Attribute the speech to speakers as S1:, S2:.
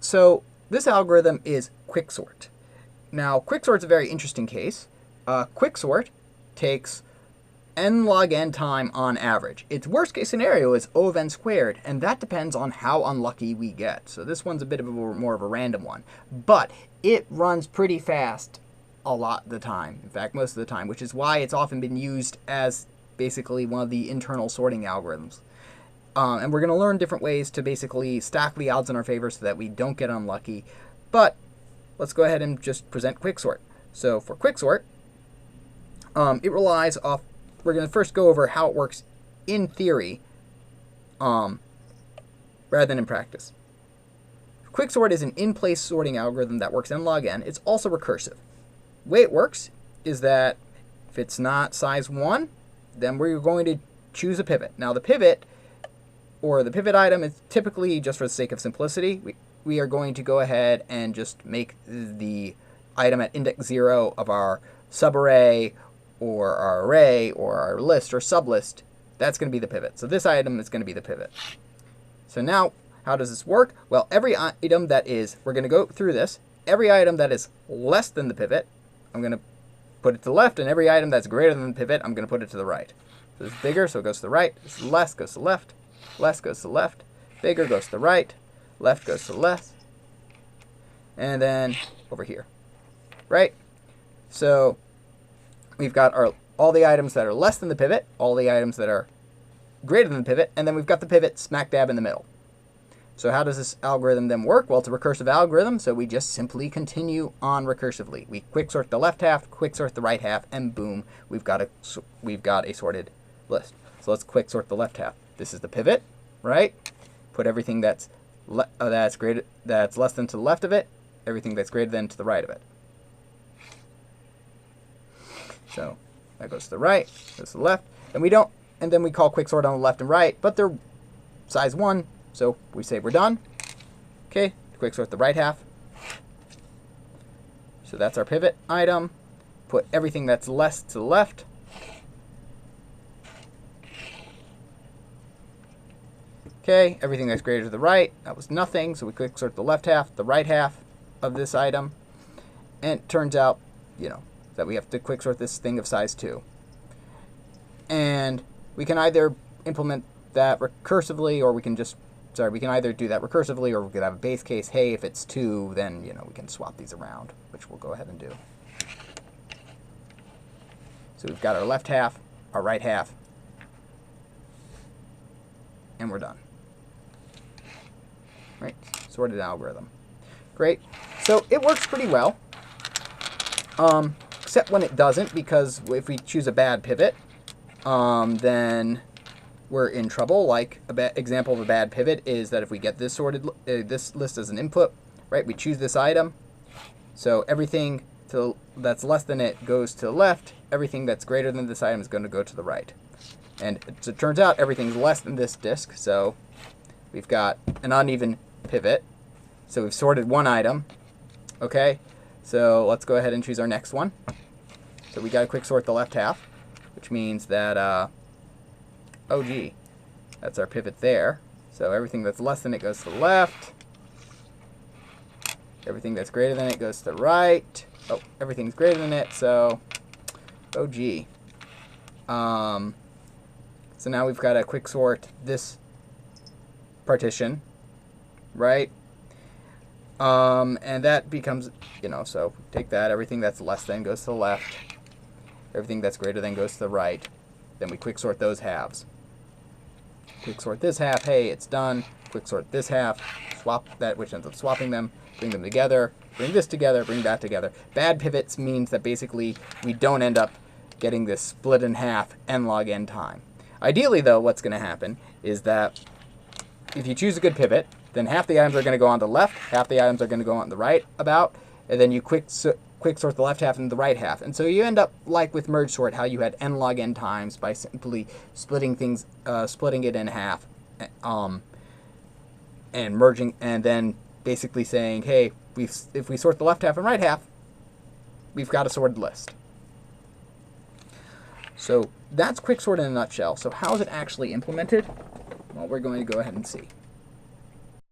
S1: So this algorithm is Quicksort. Now, Quicksort's a very interesting case. Quicksort takes n log n time on average. Its worst case scenario is O of n squared, and that depends on how unlucky we get. So this one's a bit of more of a random one. But it runs pretty fast a lot of the time. In fact, most of the time, which is why it's often been used as basically one of the internal sorting algorithms. And we're going to learn different ways to basically stack the odds in our favor so that we don't get unlucky. But let's go ahead and just present Quicksort. So for Quicksort, it relies off, we're going to first go over how it works in theory rather than in practice. Quicksort is an in-place sorting algorithm that works n log n. It's also recursive. The way it works is that if it's not size 1, then we're going to choose a pivot. Now the pivot, or the pivot item, is typically, just for the sake of simplicity, we are going to go ahead and just make the item at index 0 of our subarray or our array or our list or sublist. That's going to be the pivot. So this item is going to be the pivot. So now, how does this work? Well, every item that is, we're going to go through this, every item that is less than the pivot, I'm going to put it to the left, and every item that's greater than the pivot, I'm going to put it to the right. So this is bigger, so it goes to the right. This is less, goes to the left. Less goes to the left. Bigger goes to the right. Left goes to the left. And then over here. Right? So we've got all the items that are less than the pivot, all the items that are greater than the pivot, and then we've got the pivot smack dab in the middle. So how does this algorithm then work? Well, it's a recursive algorithm, so we just simply continue on recursively. We quicksort the left half, quicksort the right half, and boom, we've got a sorted list. So let's quicksort the left half. This is the pivot, right? Put everything that's less than to the left of it, everything that's greater than to the right of it. So that goes to the right, goes to the left, and then we call quicksort on the left and right, but they're size 1, so we say we're done. Okay, quicksort the right half. So that's our pivot item. Put everything that's less to the left. Okay, everything that's greater to the right, that was nothing, so we quicksort the left half, the right half of this item, and it turns out, that we have to quicksort this thing of size 2. And we can either implement that recursively, or we can either do that recursively, or we could have a base case, hey, if it's 2, then, we can swap these around, which we'll go ahead and do. So we've got our left half, our right half, and we're done. Right, sorted algorithm. Great. So it works pretty well, except when it doesn't, because if we choose a bad pivot, then we're in trouble. Like example of a bad pivot is that if we get this sorted, this list as an input, right? We choose this item, so everything that's less than it goes to the left. Everything that's greater than this item is going to go to the right. And it turns out everything's less than this disk, so we've got an uneven pivot. So we've sorted one item. Okay, so let's go ahead and choose our next one. So we got to quicksort the left half, which means that, oh gee, that's our pivot there. So everything that's less than it goes to the left. Everything that's greater than it goes to the right. Oh, everything's greater than it, so, oh gee. So now we've got to quicksort this partition, right? And that becomes, so take that, everything that's less than goes to the left, everything that's greater than goes to the right, then we quicksort those halves. Quicksort this half, hey, it's done. Quicksort this half, swap that, which ends up swapping them, bring them together, bring this together, bring that together. Bad pivots means that basically we don't end up getting this split in half n log n time. Ideally, though, what's going to happen is that if you choose a good pivot, then half the items are going to go on the left, half the items are going to go on the right and then you quicksort the left half and the right half. And so you end up like with merge sort, how you had n log n times by simply splitting it in half, and merging, and then basically saying, hey, if we sort the left half and right half, we've got a sorted list. So that's Quicksort in a nutshell. So how is it actually implemented? Well, we're going to go ahead and see.